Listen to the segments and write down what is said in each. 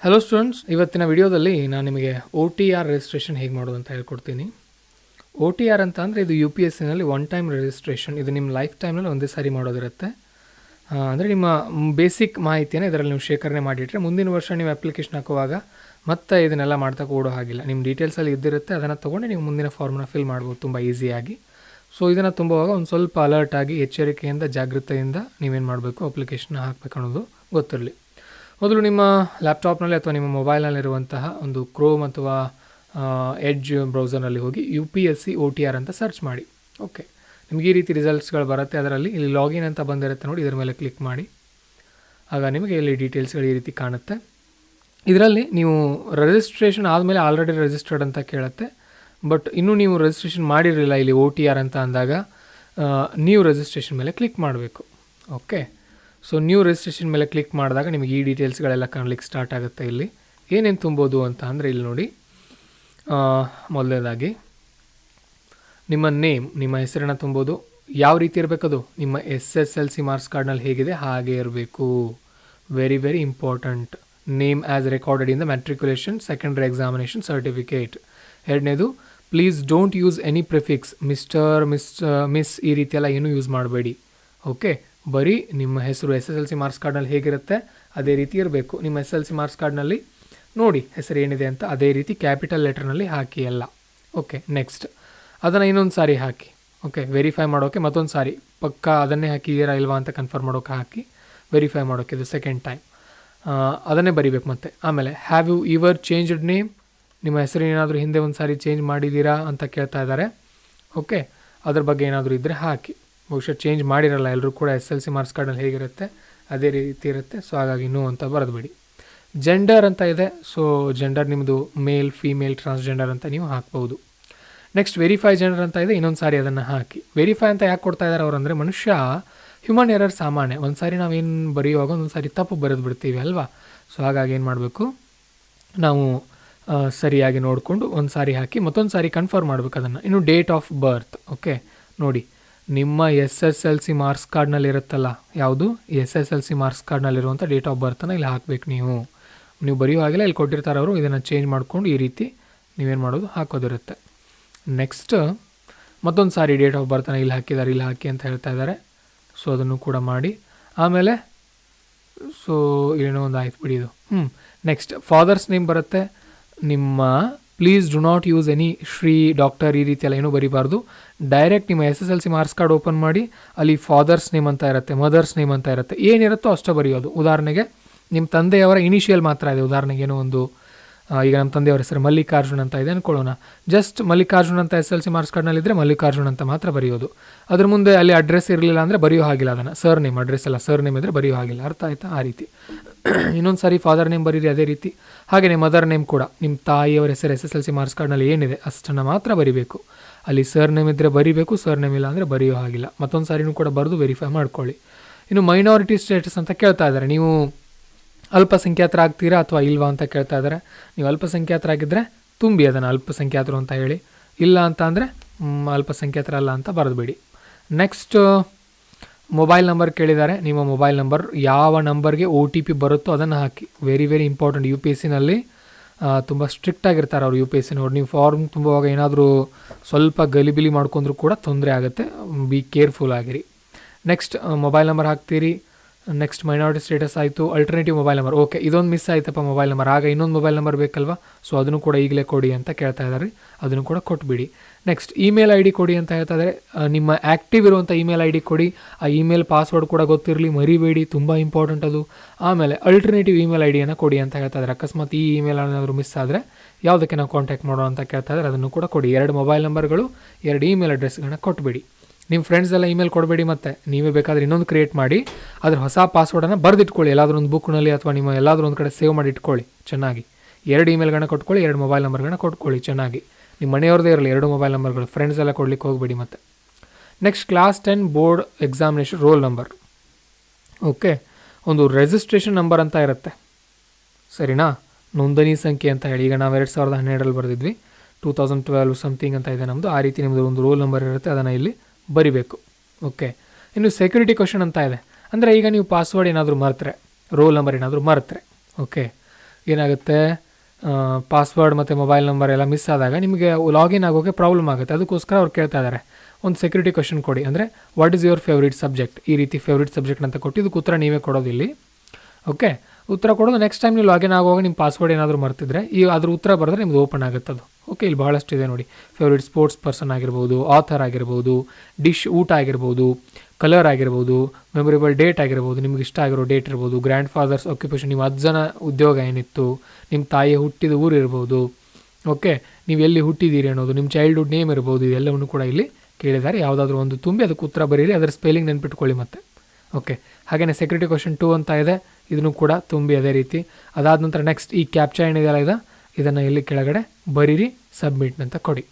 Hello students, ಇವತ್ತಿನ ವಿಡಿಯೋದಲ್ಲಿ ನಾನು ನಿಮಗೆ OTR ರಿಜಿಸ್ಟ್ರೇಷನ್ ಹೇಗೆ ಮಾಡೋದು ಅಂತ ಹೇಳ್ಕೊಡ್ತೀನಿ. OTR ಅಂತ ಅಂದರೆ ಇದು UPSCನಲ್ಲಿ ಒನ್ ಟೈಮ್ ರಿಜಿಸ್ಟ್ರೇಷನ್. ಇದು ನಿಮ್ಮ ಲೈಫ್ ಟೈಮ್ನಲ್ಲಿ ಒಂದೇ ಸಾರಿ ಮಾಡೋದಿರುತ್ತೆ. ಅಂದರೆ ನಿಮ್ಮ ಬೇಸಿಕ್ ಮಾಹಿತಿಯನ್ನು ಇದರಲ್ಲಿ ನೀವು ಶೇಖರಣೆ ಮಾಡಿಟ್ರೆ ಮುಂದಿನ ವರ್ಷ ನೀವು ಅಪ್ಲಿಕೇಶನ್ ಹಾಕುವಾಗ ಮತ್ತೆ ಇದನ್ನೆಲ್ಲ ಮಾಡ್ತಾ ಕೊಡೋ ಹಾಗಿಲ್ಲ. ನಿಮ್ಮ ಡೀಟೇಲ್ಸಲ್ಲಿ ಇದ್ದಿರುತ್ತೆ, ಅದನ್ನು ತೊಗೊಂಡು ನೀವು ಮುಂದಿನ ಫಾರ್ಮ್ನ ಫಿಲ್ ಮಾಡ್ಬೋದು ತುಂಬ ಈಸಿಯಾಗಿ. ಸೊ ಇದನ್ನು ತುಂಬುವಾಗ ಒಂದು ಸ್ವಲ್ಪ ಅಲರ್ಟಾಗಿ ಎಚ್ಚರಿಕೆಯಿಂದ ಜಾಗೃತೆಯಿಂದ ನೀವೇನು ಮಾಡಬೇಕು, ಅಪ್ಲಿಕೇಶನ್ನ ಹಾಕಬೇಕು ಅನ್ನೋದು ಗೊತ್ತಿರಲಿ. ಮೊದಲು ನಿಮ್ಮ ಲ್ಯಾಪ್ಟಾಪ್ನಲ್ಲಿ ಅಥವಾ ನಿಮ್ಮ ಮೊಬೈಲ್ನಲ್ಲಿರುವಂತಹ ಒಂದು ಕ್ರೋಮ್ ಅಥವಾ ಎಡ್ಜ್ ಬ್ರೌಸರ್ನಲ್ಲಿ ಹೋಗಿ UPSC OTR ಅಂತ ಸರ್ಚ್ ಮಾಡಿ. ಓಕೆ, ನಿಮಗೆ ಈ ರೀತಿ ರಿಸಲ್ಟ್ಸ್ಗಳು ಬರುತ್ತೆ. ಅದರಲ್ಲಿ ಇಲ್ಲಿ ಲಾಗಿನ್ ಅಂತ ಬಂದಿರುತ್ತೆ ನೋಡಿ, ಇದರ ಮೇಲೆ ಕ್ಲಿಕ್ ಮಾಡಿ. ಆಗ ನಿಮಗೆ ಇಲ್ಲಿ ಡೀಟೇಲ್ಸ್ಗಳು ಈ ರೀತಿ ಕಾಣುತ್ತೆ. ಇದರಲ್ಲಿ ನೀವು ರಿಜಿಸ್ಟ್ರೇಷನ್ ಆದಮೇಲೆ ಆಲ್ರೆಡಿ ರಿಜಿಸ್ಟರ್ಡ್ ಅಂತ ಕೇಳುತ್ತೆ. ಬಟ್ ಇನ್ನೂ ನೀವು ರಿಜಿಸ್ಟ್ರೇಷನ್ ಮಾಡಿರಲಿಲ್ಲ ಇಲ್ಲಿ OTR ಅಂತ ಅಂದಾಗ ನ್ಯೂ ರಿಜಿಸ್ಟ್ರೇಷನ್ ಮೇಲೆ ಕ್ಲಿಕ್ ಮಾಡಬೇಕು. ಓಕೆ, ಸೊ ನ್ಯೂ ರಿಜಿಸ್ಟ್ರೇಷನ್ ಮೇಲೆ ಕ್ಲಿಕ್ ಮಾಡಿದಾಗ ನಿಮಗೆ ಈ ಡೀಟೇಲ್ಸ್ಗಳೆಲ್ಲ ಕಾಣಲಿಕ್ಕೆ ಸ್ಟಾರ್ಟ್ ಆಗುತ್ತೆ. ಇಲ್ಲಿ ಏನೇನು ತುಂಬೋದು ಅಂತ ಅಂದರೆ ಇಲ್ಲಿ ನೋಡಿ, ಮೊದಲನೇದಾಗಿ ನಿಮ್ಮ ನೇಮ್, ನಿಮ್ಮ ಹೆಸರನ್ನು ತುಂಬೋದು. ಯಾವ ರೀತಿ ಇರಬೇಕದು, ನಿಮ್ಮ SSLC ಮಾರ್ಕ್ಸ್ ಕಾರ್ಡ್ನಲ್ಲಿ ಹೇಗಿದೆ ಹಾಗೆ ಇರಬೇಕು. Very very important. Name as recorded in the matriculation secondary examination certificate. ಎರಡನೇದು, please don't use any prefix, miss ಈ ರೀತಿ ಎಲ್ಲ ಏನೂ ಯೂಸ್ ಮಾಡಬೇಡಿ. ಓಕೆ, ಬರೀ ನಿಮ್ಮ ಹೆಸರು SSLC ಮಾರ್ಕ್ಸ್ ಕಾರ್ಡ್ನಲ್ಲಿ ಹೇಗಿರುತ್ತೆ ಅದೇ ರೀತಿ ಇರಬೇಕು. ನಿಮ್ಮ SSLC ಮಾರ್ಕ್ಸ್ ಕಾರ್ಡ್ನಲ್ಲಿ ನೋಡಿ ಹೆಸರು ಏನಿದೆ ಅಂತ ಅದೇ ರೀತಿ ಕ್ಯಾಪಿಟಲ್ ಲೆಟರ್ನಲ್ಲಿ ಹಾಕಿ ಎಲ್ಲ. ಓಕೆ, ನೆಕ್ಸ್ಟ್ ಅದನ್ನು ಇನ್ನೊಂದು ಸಾರಿ ಹಾಕಿ. ಓಕೆ, ವೆರಿಫೈ ಮಾಡೋಕ್ಕೆ ಮತ್ತೊಂದು ಸಾರಿ ಪಕ್ಕ ಅದನ್ನೇ ಹಾಕಿದ್ದೀರಾ ಇಲ್ವಾ ಅಂತ ಕನ್ಫರ್ಮ್ ಮಾಡೋಕ್ಕೆ ಹಾಕಿ ವೆರಿಫೈ ಮಾಡೋಕ್ಕೆ ಇದು ಸೆಕೆಂಡ್ ಟೈಮ್ ಅದನ್ನೇ ಬರಿಬೇಕು ಮತ್ತೆ. ಆಮೇಲೆ have you your changed name, ನಿಮ್ಮ ಹೆಸರು ಏನಾದರೂ ಹಿಂದೆ ಒಂದು ಸಾರಿ ಚೇಂಜ್ ಮಾಡಿದ್ದೀರಾ ಅಂತ ಕೇಳ್ತಾ ಇದ್ದಾರೆ. ಓಕೆ, ಅದ್ರ ಬಗ್ಗೆ ಏನಾದರೂ ಇದ್ದರೆ ಹಾಕಿ. ಬಹುಶಃ ಚೇಂಜ್ ಮಾಡಿರಲ್ಲ, ಎಲ್ಲರೂ ಕೂಡ SSLC ಮಾರ್ಕ್ಸ್ ಕಾರ್ಡ್ನಲ್ಲಿ ಹೇಗಿರುತ್ತೆ ಅದೇ ರೀತಿ ಇರುತ್ತೆ. ಸೊ ಹಾಗಾಗಿ ನೋ ಅಂತ ಬರೆದುಬಿಡಿ. ಜೆಂಡರ್ ಅಂತ ಇದೆ, ಸೊ ಜೆಂಡರ್ ನಿಮ್ಮದು ಮೇಲ್, ಫೀಮೇಲ್, ಟ್ರಾನ್ಸ್ಜೆಂಡರ್ ಅಂತ ನೀವು ಹಾಕ್ಬೋದು. ನೆಕ್ಸ್ಟ್ ವೆರಿಫೈ ಜೆಂಡರ್ ಅಂತ ಇದೆ, ಇನ್ನೊಂದು ಸಾರಿ ಅದನ್ನು ಹಾಕಿ. ವೆರಿಫೈ ಅಂತ ಯಾಕೆ ಕೊಡ್ತಾ ಇದ್ದಾರೆ ಅವರು ಅಂದರೆ, ಮನುಷ್ಯ ಹ್ಯೂಮನ್ ಎರರ್ ಸಾಮಾನ್ಯ. ಒಂದು ಸಾರಿ ನಾವೇನು ಬರೆಯುವಾಗ ಒಂದೊಂದು ಸಾರಿ ತಪ್ಪು ಬರೆದು ಬಿಡ್ತೀವಿ ಅಲ್ವಾ. ಸೊ ಹಾಗಾಗಿ ಏನು ಮಾಡಬೇಕು, ನಾವು ಸರಿಯಾಗಿ ನೋಡಿಕೊಂಡು ಒಂದು ಸಾರಿ ಹಾಕಿ ಮತ್ತೊಂದು ಸಾರಿ ಕನ್ಫರ್ಮ್ ಮಾಡಬೇಕು ಅದನ್ನು. ಇನ್ನು ಡೇಟ್ ಆಫ್ ಬರ್ತ್. ಓಕೆ, ನೋಡಿ ನಿಮ್ಮ SSLC ಮಾರ್ಕ್ಸ್ ಕಾರ್ಡ್ನಲ್ಲಿ ಇರುತ್ತಲ್ಲ, ಯಾವುದು SSLC ಮಾರ್ಕ್ಸ್ ಕಾರ್ಡ್ನಲ್ಲಿರುವಂಥ ಡೇಟ್ ಆಫ್ ಬರ್ತನ್ನು ಇಲ್ಲಿ ಹಾಕಬೇಕು. ನೀವು ಬರೆಯೋ ಹಾಗೆಲ್ಲ ಇಲ್ಲಿ ಕೊಟ್ಟಿರ್ತಾರೆ ಅವರು, ಇದನ್ನು ಚೇಂಜ್ ಮಾಡಿಕೊಂಡು ಈ ರೀತಿ ನೀವೇನು ಮಾಡೋದು ಹಾಕೋದಿರುತ್ತೆ. ನೆಕ್ಸ್ಟ್ ಮತ್ತೊಂದು ಸಾರಿ ಡೇಟ್ ಆಫ್ ಬರ್ತನ್ನು ಇಲ್ಲಿ ಹಾಕಿದ್ದಾರೆ, ಇಲ್ಲಿ ಹಾಕಿ ಅಂತ ಹೇಳ್ತಾ ಇದ್ದಾರೆ. ಸೊ ಅದನ್ನು ಕೂಡ ಮಾಡಿ. ಆಮೇಲೆ ಸೊ ಏನೋ ಒಂದು ಆಯ್ತು ಬಿಡಿ ಇದು. ನೆಕ್ಸ್ಟ್ ಫಾದರ್ಸ್ ನೇಮ್ ಬರುತ್ತೆ. ನಿಮ್ಮ please do not use any Shri, doctor ಈ ರೀತಿ ಎಲ್ಲ ಏನೂ ಬರೀಬಾರ್ದು. ಡೈರೆಕ್ಟ್ ನಿಮ್ಮ SSLC ಮಾರ್ಕ್ಸ್ ಕಾರ್ಡ್ ಓಪನ್ ಮಾಡಿ, ಅಲ್ಲಿ ಫಾದರ್ಸ್ ನೇಮ್ ಅಂತ ಇರುತ್ತೆ, ಮದರ್ಸ್ ನೇಮ್ ಅಂತ ಇರುತ್ತೆ, ಏನಿರುತ್ತೋ ಅಷ್ಟೇ ಬರೆಯೋದು. ಉದಾಹರಣೆಗೆ ನಿಮ್ಮ ತಂದೆಯವರ ಇನಿಷಿಯಲ್ ಮಾತ್ರ ಇದೆ. ಉದಾಹರಣೆಗೆ ಏನೋ ಒಂದು ಈಗ ನಮ್ಮ ತಂದೆಯವರ ಹೆಸರು ಮಲ್ಲಿಕಾರ್ಜುನ್ ಅಂತ ಇದೆ ಅಂದ್ಕೊಳ್ಳೋಣ. ಜಸ್ಟ್ ಮಲ್ಲಿಕಾರ್ಜುನ್ ಅಂತ SSLC ಮಾರ್ಕ್ಸ್ ಕಾರ್ಡ್ನಲ್ಲಿದ್ದರೆ ಮಲ್ಲಿಕಾರ್ಜುನ್ ಅಂತ ಮಾತ್ರ ಬರೆಯೋದು. ಅದ್ರ ಮುಂದೆ ಅಲ್ಲಿ ಅಡ್ರೆಸ್ ಇರಲಿಲ್ಲ ಅಂದರೆ ಬರೆಯೋ ಹಾಗಿಲ್ಲ ಅದನ್ನು. ಸರ್ ನೇಮ್, ಅಡ್ರೆಸ್ ಎಲ್ಲ ಸರ್ ನೇಮ್ ಇದ್ದರೆ ಬರೆಯೋ ಹಾಗಿಲ್ಲ. ಅರ್ಥ ಆಯಿತಾ? ಆ ರೀತಿ. ಇನ್ನೊಂದು ಸಾರಿ ಫಾದರ್ ನೇಮ್ ಬರೀರಿ ಅದೇ ರೀತಿ. ಹಾಗೆಯೇ ಮದರ್ ನೇಮ್ ಕೂಡ ನಿಮ್ಮ ತಾಯಿಯವರ ಹೆಸರು SSLC ಮಾರ್ಕ್ಸ್ ಕಾರ್ಡ್ನಲ್ಲಿ ಏನಿದೆ ಅಷ್ಟನ್ನು ಮಾತ್ರ ಬರಿಬೇಕು. ಅಲ್ಲಿ ಸರ್ ನೇಮ್ ಇದ್ದರೆ ಬರಿಬೇಕು, ಸರ್ ನೇಮ್ ಇಲ್ಲ ಅಂದರೆ ಬರೆಯೋ ಹಾಗಿಲ್ಲ. ಮತ್ತೊಂದು ಸಾರಿನೂ ಕೂಡ ಬರೆದು ವೆರಿಫೈ ಮಾಡ್ಕೊಳ್ಳಿ. ಇನ್ನು ಮೈನಾರಿಟಿ ಸ್ಟೇಟಸ್ ಅಂತ ಕೇಳ್ತಾ ಇದ್ದಾರೆ, ನೀವು ಅಲ್ಪಸಂಖ್ಯಾತರಾಗ್ತೀರಾ ಅಥವಾ ಇಲ್ವಾ ಅಂತ ಕೇಳ್ತಾ ಇದ್ದಾರೆ. ನೀವು ಅಲ್ಪಸಂಖ್ಯಾತರಾಗಿದ್ದರೆ ತುಂಬಿ ಅದನ್ನು ಅಲ್ಪಸಂಖ್ಯಾತರು ಅಂತ ಹೇಳಿ, ಇಲ್ಲ ಅಂತ ಅಂದರೆ ಅಲ್ಪಸಂಖ್ಯಾತರಲ್ಲ ಅಂತ ಬರೆದುಬಿಡಿ. ನೆಕ್ಸ್ಟ್ ಮೊಬೈಲ್ ನಂಬರ್ ಕೇಳಿದ್ದಾರೆ. ನಿಮ್ಮ ಮೊಬೈಲ್ ನಂಬರ್ ಯಾವ ನಂಬರ್ಗೆ OTP ಬರುತ್ತೋ ಅದನ್ನು ಹಾಕಿ. Very very important. UPSCನಲ್ಲಿ ತುಂಬ ಸ್ಟ್ರಿಕ್ಟ್ ಆಗಿರ್ತಾರೆ ಅವರು. UPSCನವ್ರು ನೀವು ಫಾರ್ಮ್ ತುಂಬುವಾಗ ಏನಾದರೂ ಸ್ವಲ್ಪ ಗಲಿಬಿಲಿ ಮಾಡ್ಕೊಂಡ್ರೂ ಕೂಡ ತೊಂದರೆ ಆಗುತ್ತೆ. ಬಿ ಕೇರ್ಫುಲ್ ಆಗಿರಿ. ನೆಕ್ಸ್ಟ್ ಮೊಬೈಲ್ ನಂಬರ್ ಹಾಕ್ತೀರಿ. ನೆಕ್ಸ್ಟ್ ಮೈನಾರಿಟಿ ಸ್ಟೇಟಸ್ ಆಯಿತು. Alternative mobile number. ಓಕೆ, ಇದೊಂದು ಮಿಸ್ ಆಯ್ತಪ್ಪ ಮೊಬೈಲ್ ನಂಬರ್, ಆಗ ಇನ್ನೊಂದು ಮೊಬೈಲ್ ನಂಬರ್ ಬೇಕಲ್ವಾ. ಸೊ ಅದನ್ನು ಕೂಡ ಈಗಲೇ ಕೊಡಿ ಅಂತ ಕೇಳ್ತಾ ಇದ್ದಾರೆ, ಅದನ್ನು ಕೂಡ ಕೊಟ್ಬಿಡಿ. ನೆಕ್ಸ್ಟ್ ಇಮೇಲ್ ID ಕೊಡಿ ಅಂತ ಹೇಳ್ತಾ ಇದ್ದಾರೆ. ನಿಮ್ಮ ಆ್ಯಕ್ಟಿವ್ ಇರುವಂಥ ಇಮೇಲ್ ID ಕೊಡಿ. ಆ ಇಮೇಲ್ ಪಾಸ್ವರ್ಡ್ ಕೂಡ ಗೊತ್ತಿರಲಿ, ಮರಿಬೇಡಿ, ತುಂಬ ಇಂಪಾರ್ಟೆಂಟ್ ಅದು. ಆಮೇಲೆ ಅಲ್ಟರ್ನೇಟಿವ್ ಇಮೇಲ್ IDಯನ್ನು ಕೊಡಿ ಅಂತ ಹೇಳ್ತಾ ಇದ್ದಾರೆ. ಅಕಸ್ಮಾತ್ ಈ ಇಮೇಲ್ ಏನಾದರೂ ಮಿಸ್ ಆದರೆ ಯಾವುದಕ್ಕೆ ನಾವು ಕಾಂಟ್ಯಾಕ್ಟ್ ಮಾಡೋಣ ಅಂತ ಕೇಳ್ತಾ ಇದ್ದಾರೆ, ಅದನ್ನು ಕೂಡ ಕೊಡಿ. 2 ಮೊಬೈಲ್ ನಂಬರ್ಗಳು, 2 ಇಮೇಲ್ ಅಡ್ರೆಸ್ಗಳನ್ನ ಕೊಟ್ಬಿಡಿ. ನಿಮ್ಮ ಫ್ರೆಂಡ್ಸ್ ಎಲ್ಲ ಇಮೇಲ್ ಕೊಡಬೇಡಿ. ಮತ್ತು ನೀವೇ ಬೇಕಾದರೆ ಇನ್ನೊಂದು ಕ್ರಿಯೇಟ್ ಮಾಡಿ ಅದ್ರ ಹೊಸ ಪಾಸ್ವರ್ಡನ್ನು ಬರೆದಿಟ್ಕೊಳ್ಳಿ. ಎಲ್ಲಾದರೂ ಒಂದು ಬುಕ್ನಲ್ಲಿ ಅಥವಾ ನಿಮ್ಮ ಎಲ್ಲಾದರೂ ಒಂದು ಕಡೆ ಸೇವ್ ಮಾಡಿ ಇಟ್ಕೊಳ್ಳಿ ಚೆನ್ನಾಗಿ. 2 ಇಮೇಲ್ಗಳನ್ನ ಕೊಟ್ಕೊಳ್ಳಿ, 2 ಮೊಬೈಲ್ ನಂಬರ್ಗಳನ್ನ ಕೊಟ್ಕೊಳ್ಳಿ ಚೆನ್ನಾಗಿ. ನಿಮ್ಮ ಮನೆಯವ್ರದ್ದೇ ಇರಲಿ 2 ಮೊಬೈಲ್ ನಂಬರ್ಗಳು. ಫ್ರೆಂಡ್ಸ್ ಎಲ್ಲ ಕೊಡ್ಲಿಕ್ಕೆ ಹೋಗಬೇಡಿ. ಮತ್ತು next class 10 board examination roll number. Okay, ಒಂದು ರಿಜಿಸ್ಟ್ರೇಷನ್ ನಂಬರ್ ಅಂತ ಇರುತ್ತೆ, ಸರಿನಾ, ನೋಂದಣಿ ಸಂಖ್ಯೆ ಅಂತ ಹೇಳಿ. ಈಗ ನಾವು 2012 ಬರೆದಿದ್ವಿ, 2012 ಸಮಥಿಂಗ್ ಅಂತ ಇದೆ ನಮ್ಮದು. ಆ ರೀತಿ ನಿಮ್ಮದು ಒಂದು ರೋಲ್ ನಂಬರ್ ಇರುತ್ತೆ, ಅದನ್ನು ಇಲ್ಲಿ ಬರಿಬೇಕು. ಓಕೆ, ಇನ್ನು ಸೆಕ್ಯೂರಿಟಿ ಕ್ವಶನ್ ಅಂತ ಇದೆ. ಅಂದರೆ ಈಗ ನೀವು ಪಾಸ್ವರ್ಡ್ ಏನಾದರೂ ಮರೆತರೆ, ರೋಲ್ ನಂಬರ್ ಏನಾದರೂ ಮರೆತರೆ, ಓಕೆ, ಏನಾಗುತ್ತೆ, ಪಾಸ್ವರ್ಡ್ ಮತ್ತು ಮೊಬೈಲ್ ನಂಬರ್ ಎಲ್ಲ ಮಿಸ್ ಆದಾಗ ನಿಮಗೆ ಲಾಗಿನ್ ಆಗೋಕ್ಕೆ ಪ್ರಾಬ್ಲಮ್ ಆಗುತ್ತೆ. ಅದಕ್ಕೋಸ್ಕರ ಅವ್ರು ಕೇಳ್ತಾ ಇದ್ದಾರೆ ಒಂದು ಸೆಕ್ಯೂರಿಟಿ ಕ್ವೆಶನ್ ಕೊಡಿ, ಅಂದರೆ what is your favourite subject, ಈ ರೀತಿ ಫೇವ್ರೇಟ್ ಸಬ್ಜೆಕ್ಟ್ ಅಂತ ಕೊಟ್ಟು ಇದಕ್ಕೆ ಉತ್ತರ ನೀವೇ ಕೊಡೋದಿಲ್ಲಿ. ಓಕೆ, ಉತ್ತರ ಕೊಡೋದು ನೆಕ್ಸ್ಟ್ ಟೈಮ್ ನೀವು ಲಾಗಿನ್ ಆಗುವಾಗ ನಿಮ್ಮ ಪಾಸ್ವರ್ಡ್ ಏನಾದರೂ ಮರ್ತಿದ್ರೆ ಅದ್ರ ಉತ್ತರ ಬರೆದ್ರೆ ನಿಮ್ದು ಓಪನ್ ಆಗುತ್ತೆ ಅದು. ಓಕೆ, ಇಲ್ಲಿ ಬಹಳಷ್ಟು ಇದೆ ನೋಡಿ. ಫೇವ್ರೇಟ್ ಸ್ಪೋರ್ಟ್ಸ್ ಪರ್ಸನ್ ಆಗಿರ್ಬೋದು, ಆಥರ್ ಆಗಿರ್ಬೋದು, ಡಿಶ್ ಊಟ ಆಗಿರ್ಬೋದು, ಕಲರ್ ಆಗಿರ್ಬೋದು, ಮೆಮೊರೇಬಲ್ ಡೇಟ್ ಆಗಿರ್ಬೋದು, ನಿಮ್ಗೆ ಇಷ್ಟ ಆಗಿರೋ ಡೇಟ್ ಇರ್ಬೋದು, ಗ್ರ್ಯಾಂಡ್ ಫಾದರ್ಸ್ ಆಕ್ಯುಪೇಷನ್, ನಿಮ್ಮ ಅಜ್ಜನ ಉದ್ಯೋಗ ಏನಿತ್ತು, ನಿಮ್ಮ ತಾಯಿ ಹುಟ್ಟಿದ ಊರು ಇರ್ಬೋದು, ಓಕೆ, ನೀವು ಎಲ್ಲಿ ಹುಟ್ಟಿದ್ದೀರಿ ಅನ್ನೋದು, ನಿಮ್ಮ ಚೈಲ್ಡ್ಹುಡ್ ನೇಮ್ ಇರ್ಬೋದು, ಇದೆಲ್ಲವನ್ನು ಕೂಡ ಇಲ್ಲಿ ಕೇಳಿದ್ದಾರೆ. ಯಾವುದಾದ್ರೂ ಒಂದು ತುಂಬಿ ಅದಕ್ಕೆ ಉತ್ತರ ಬರೀರಿ, ಅದರ ಸ್ಪೆಲ್ಲಿಂಗ್ ನೆನ್ಪಿಟ್ಕೊಳ್ಳಿ ಮತ್ತೆ. ಓಕೆ, ಹಾಗೆಯೇ ಸೆಕ್ಯೂರಿಟಿ ಕ್ವೆಶನ್ 2 ಅಂತ ಇದೆ, ಇದನ್ನು ಕೂಡ ತುಂಬಿ ಅದೇ ರೀತಿ. ಅದಾದ ನಂತರ ನೆಕ್ಸ್ಟ್ ಈ ಕ್ಯಾಪ್ಚಾ ಏನಿದೆಯಲ್ಲ ಇದನ್ನು ಇಲ್ಲಿ ಕೆಳಗಡೆ ಬರೀರಿ, ಸಬ್ಮಿಟ್ ಅಂತ ಕೊಡಿ.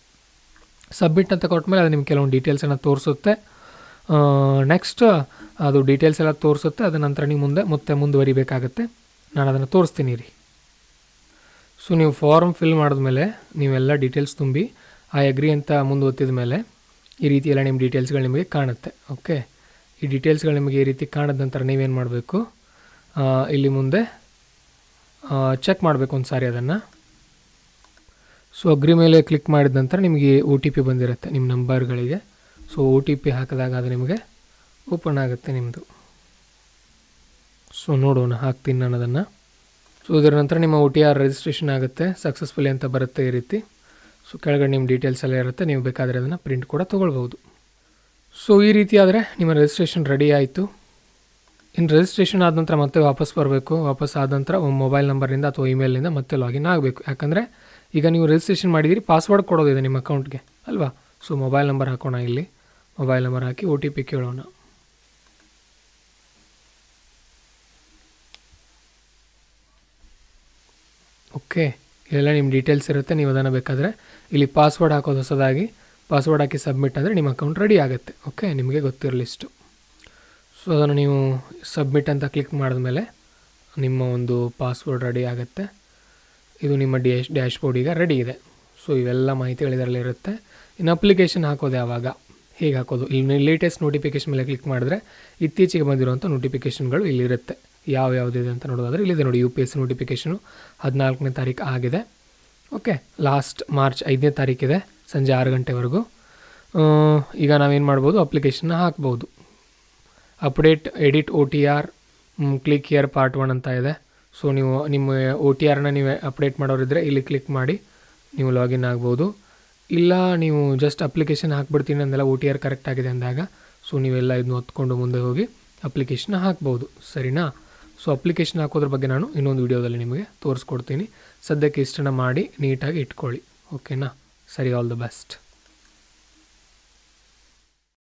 ಸಬ್ಮಿಟ್ ಅಂತ ಕೊಟ್ಟ ಅದು ನಿಮ್ಗೆ ಕೆಲವೊಂದು ಡೀಟೇಲ್ಸನ್ನು ತೋರಿಸುತ್ತೆ. ನೆಕ್ಸ್ಟ್ ಅದು ಡೀಟೇಲ್ಸ್ ಎಲ್ಲ ತೋರಿಸುತ್ತೆ. ಅದ ನಂತರ ನೀವು ಮತ್ತೆ ಮುಂದುವರಿಬೇಕಾಗತ್ತೆ. ನಾನು ಅದನ್ನು ತೋರಿಸ್ತೀನಿ ರೀ. ಸೊ ನೀವು ಫಾರ್ಮ್ ಫಿಲ್ ಮಾಡಿದ್ಮೇಲೆ ನೀವೆಲ್ಲ ಡೀಟೇಲ್ಸ್ ತುಂಬಿ ಐ ಅಗ್ರಿ ಅಂತ ಮುಂದುವತ್ತಿದ ಮೇಲೆ ಈ ರೀತಿ ಎಲ್ಲ ನಿಮ್ಮ ಡೀಟೇಲ್ಸ್ಗಳು ನಿಮಗೆ ಕಾಣುತ್ತೆ. ಓಕೆ, ಈ ಡೀಟೇಲ್ಸ್ಗಳು ನಿಮಗೆ ಈ ರೀತಿ ಕಾಣಿದ ನಂತರ ನೀವೇನು ಮಾಡಬೇಕು, ಇಲ್ಲಿ ಮುಂದೆ ಚೆಕ್ ಮಾಡಬೇಕು ಒಂದು ಸಾರಿ ಅದನ್ನು. ಸೊ ಅಗ್ರಿ ಮೇಲೆ ಕ್ಲಿಕ್ ಮಾಡಿದ ನಂತರ ನಿಮಗೆ OTP ಬಂದಿರುತ್ತೆ ನಿಮ್ಮ ನಂಬರ್ಗಳಿಗೆ. ಸೊ OTP ಹಾಕಿದಾಗ ಅದು ನಿಮಗೆ ಓಪನ್ ಆಗುತ್ತೆ ನಿಮ್ಮದು. ಸೊ ನೋಡೋಣ, ಹಾಕ್ತೀನಿ ನಾನು ಅದನ್ನು. ಸೊ ಇದರ ನಂತರ ನಿಮ್ಮ OTR ರಿಜಿಸ್ಟ್ರೇಷನ್ ಆಗುತ್ತೆ, ಸಕ್ಸಸ್ಫುಲಿ ಅಂತ ಬರುತ್ತೆ ಈ ರೀತಿ. ಸೊ ಕೆಳಗಡೆ ನಿಮ್ಮ ಡೀಟೇಲ್ಸ್ ಎಲ್ಲ ಇರುತ್ತೆ, ನೀವು ಬೇಕಾದರೆ ಅದನ್ನು ಪ್ರಿಂಟ್ ಕೂಡ ತೊಗೊಳ್ಬೋದು. ಸೊ ಈ ರೀತಿ ಆದರೆ ನಿಮ್ಮ ರಿಜಿಸ್ಟ್ರೇಷನ್ ರೆಡಿ ಆಯಿತು. ಇನ್ನು ರಿಜಿಸ್ಟ್ರೇಷನ್ ಆದ ನಂತರ ಮತ್ತೆ ವಾಪಸ್ ಬರಬೇಕು. ವಾಪಸ್ ಆದ ನಂತರ ಮೊಬೈಲ್ ನಂಬರಿಂದ ಅಥವಾ ಇಮೇಲ್ನಿಂದ ಮತ್ತೆ ಲಾಗಿನ್ ಆಗಬೇಕು. ಯಾಕಂದರೆ ಈಗ ನೀವು ರಿಜಿಸ್ಟ್ರೇಷನ್ ಮಾಡಿದ್ದೀರಿ, ಪಾಸ್ವರ್ಡ್ ಕೊಡೋದಿದೆ ನಿಮ್ಮ ಅಕೌಂಟ್ಗೆ ಅಲ್ವಾ. ಸೊ ಮೊಬೈಲ್ ನಂಬರ್ ಹಾಕೋಣ, ಇಲ್ಲಿ ಮೊಬೈಲ್ ನಂಬರ್ ಹಾಕಿ OTP ಕೇಳೋಣ. ಓಕೆ, ಇಲ್ಲೆಲ್ಲ ನಿಮ್ಮ ಡೀಟೇಲ್ಸ್ ಇರುತ್ತೆ, ನೀವು ಅದನ್ನು ಬೇಕಾದರೆ ಇಲ್ಲಿ ಪಾಸ್ವರ್ಡ್ ಹಾಕೋದು ಹೊಸದಾಗಿ ಪಾಸ್ವರ್ಡ್ ಹಾಕಿ ಸಬ್ಮಿಟ್ ಅಂದರೆ ನಿಮ್ಮ ಅಕೌಂಟ್ ರೆಡಿ ಆಗುತ್ತೆ. ಓಕೆ, ನಿಮಗೆ ಗೊತ್ತಿರಲಿ ಇಷ್ಟು. ಸೊ ಅದನ್ನು ನೀವು ಸಬ್ಮಿಟ್ ಅಂತ ಕ್ಲಿಕ್ ಮಾಡಿದ್ಮೇಲೆ ನಿಮ್ಮ ಒಂದು ಪಾಸ್ವರ್ಡ್ ರೆಡಿ ಆಗುತ್ತೆ. ಇದು ನಿಮ್ಮ ಡ್ಯಾಶ್ಬೋರ್ಡ್ ಈಗ ರೆಡಿ ಇದೆ. ಸೊ ಇವೆಲ್ಲ ಮಾಹಿತಿಗಳು ಇದರಲ್ಲಿ ಇರುತ್ತೆ. ಇನ್ನು ಅಪ್ಲಿಕೇಶನ್ ಹಾಕೋದು ಯಾವಾಗ, ಹೇಗೆ ಹಾಕೋದು, ಇಲ್ಲಿ ಲೇಟೆಸ್ಟ್ ನೋಟಿಫಿಕೇಷನ್ ಮೇಲೆ ಕ್ಲಿಕ್ ಮಾಡಿದ್ರೆ ಇತ್ತೀಚೆಗೆ ಬಂದಿರುವಂಥ ನೋಟಿಫಿಕೇಷನ್ಗಳು ಇಲ್ಲಿರುತ್ತೆ. ಯಾವುದಿದೆ ಅಂತ ನೋಡೋದಾದರೆ ಇಲ್ಲಿದೆ ನೋಡಿ, UPSC ನೋಟಿಫಿಕೇಷನು 14ನೇ ತಾರೀಕು ಆಗಿದೆ. ಓಕೆ, ಲಾಸ್ಟ್ ಮಾರ್ಚ್ 5ನೇ ತಾರೀಕಿದೆ ಸಂಜೆ 6 ಗಂಟೆವರೆಗೂ. ಈಗ ನಾವೇನು ಮಾಡ್ಬೋದು, ಅಪ್ಲಿಕೇಶನ್ನ ಹಾಕ್ಬೋದು. Update edit OTR click here part 1 ಅಂತ ಇದೆ. ಸೊ ನೀವು ನಿಮ್ಮ OTRನ ನೀವು ಅಪ್ಡೇಟ್ ಮಾಡೋರಿದ್ದರೆ ಇಲ್ಲಿ ಕ್ಲಿಕ್ ಮಾಡಿ ನೀವು ಲಾಗಿನ್ ಆಗ್ಬೋದು. ಇಲ್ಲ ನೀವು ಜಸ್ಟ್ ಅಪ್ಲಿಕೇಶನ್ ಹಾಕ್ಬಿಡ್ತೀನಿ ಅಂದೆಲ್ಲ OTR ಕರೆಕ್ಟ್ ಆಗಿದೆ ಅಂದಾಗ ಸೊ ನೀವೆಲ್ಲ ಇದನ್ನ ಹೊತ್ಕೊಂಡು ಮುಂದೆ ಹೋಗಿ ಅಪ್ಲಿಕೇಶನ್ ಹಾಕ್ಬೋದು, ಸರಿನಾ. ಸೊ ಅಪ್ಲಿಕೇಶನ್ ಹಾಕೋದ್ರ ಬಗ್ಗೆ ನಾನು ಇನ್ನೊಂದು ವೀಡಿಯೋದಲ್ಲಿ ನಿಮಗೆ ತೋರಿಸ್ಕೊಡ್ತೀನಿ. ಸದ್ಯಕ್ಕೆ ಇಷ್ಟನ್ನು ಮಾಡಿ ನೀಟಾಗಿ ಇಟ್ಕೊಳ್ಳಿ, ಓಕೆನಾ. ಸರಿ, ಆಲ್ ದ ಬೆಸ್ಟ್.